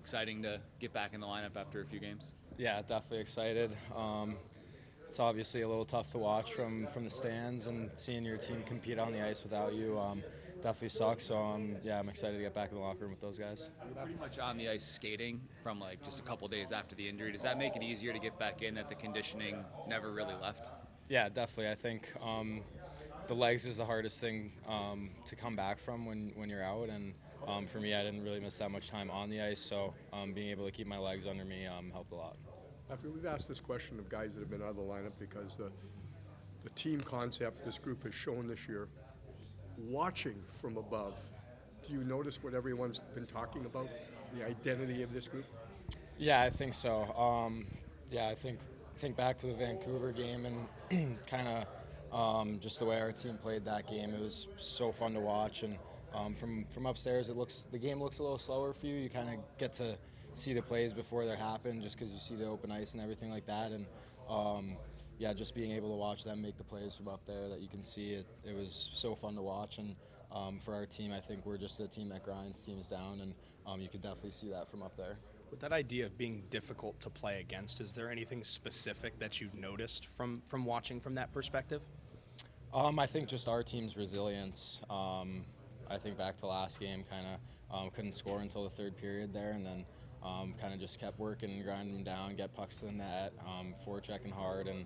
exciting to get back in the lineup after a few games? Yeah, definitely excited. It's obviously a little tough to watch from the stands, and seeing your team compete on the ice without you definitely sucks. So yeah, I'm excited to get back in the locker room with those guys. You're pretty much on the ice skating from like just a couple days after the injury. Does that make it easier to get back in, that the conditioning never really left? Yeah, definitely. I think the legs is the hardest thing to come back from when you're out, and for me, I didn't really miss that much time on the ice, so being able to keep my legs under me helped a lot. After we've asked this question of guys that have been out of the lineup because the team concept this group has shown this year, watching from above, do you notice what everyone's been talking about, the identity of this group? Yeah, I think so. Yeah, I think back to the Vancouver game and kind of just the way our team played that game. It was so fun to watch, and from upstairs, the game looks a little slower for you. You kind of get to see the plays before they happen, just because you see the open ice and everything like that. And yeah, just being able to watch them make the plays from up there that you can see it. It was so fun to watch, and for our team, I think we're just a team that grinds teams down, and you could definitely see that from up there. With that idea of being difficult to play against, is there anything specific that you've noticed from watching from that perspective? I think just our team's resilience. I think back to last game, kind of couldn't score until the third period there, and then kind of just kept working and grinding them down, get pucks to the net, forechecking hard, and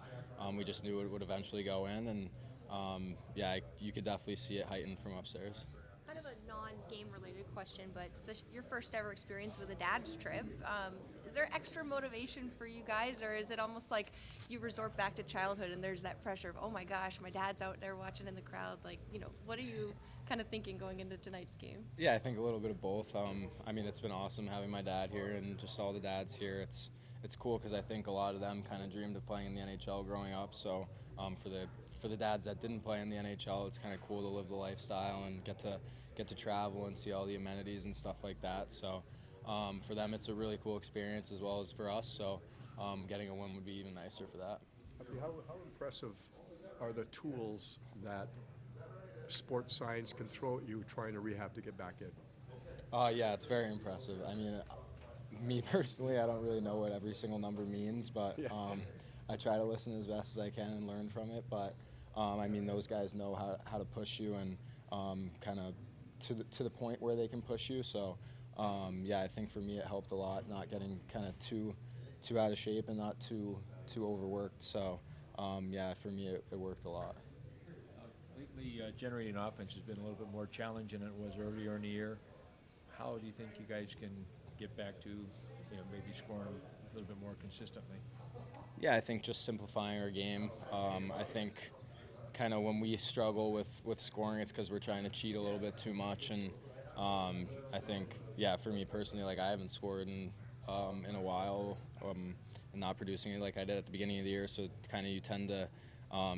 we just knew it would eventually go in. And yeah, you could definitely see it heightened from upstairs. Kind of a non-game related question, but it's your first ever experience with a dad's trip. Is there extra motivation for you guys, or is it almost like you resort back to childhood and there's that pressure of, oh my gosh, my dad's out there watching in the crowd? Like, what are you kind of thinking going into tonight's game? Yeah, I think a little bit of both. I mean, it's been awesome having my dad here and just all the dads here. It's cool because I think a lot of them kind of dreamed of playing in the NHL growing up. So for the dads that didn't play in the NHL, it's kind of cool to live the lifestyle and get to travel and see all the amenities and stuff like that. So for them, it's a really cool experience as well as for us. So getting a win would be even nicer for that. How impressive are the tools that sports science can throw at you trying to rehab to get back in? Yeah, it's very impressive. I mean, me personally, I don't really know what every single number means, but I try to listen as best as I can and learn from it. But I mean, those guys know how to push you and kind of to the point where they can push you. So yeah, I think for me it helped a lot, not getting kind of too out of shape and not too overworked. So yeah, for me it worked a lot. Lately, generating offense has been a little bit more challenging than it was earlier in the year. How do you think you guys can get back to maybe scoring a little bit more consistently? Yeah, I think just simplifying our game. I think kind of when we struggle with scoring, it's because we're trying to cheat a little bit too much. And I think, yeah, for me personally, like I haven't scored in a while and not producing it like I did at the beginning of the year. So kind of you tend to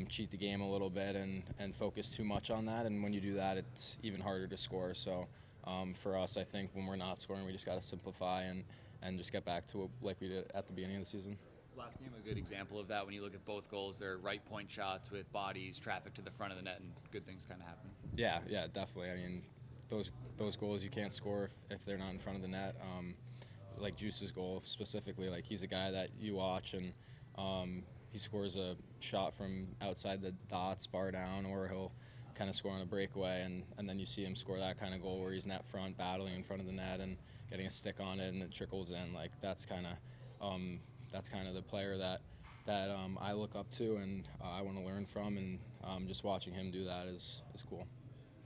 cheat the game a little bit and focus too much on that. And when you do that, it's even harder to score. So for us, I think when we're not scoring, we just got to simplify and just get back to it like we did at the beginning of the season. Last game, a good example of that. When you look at both goals, they're right point shots with bodies, traffic to the front of the net, and good things kind of happen. Yeah, definitely. I mean, those goals you can't score if they're not in front of the net. Like Juice's goal specifically, like he's a guy that you watch and he scores a shot from outside the dots, bar down, or he'll kind of score on a breakaway, and then you see him score that kind of goal where he's net front, battling in front of the net and getting a stick on it, and it trickles in. Like that's kind of the player that I look up to and I want to learn from, and just watching him do that is cool.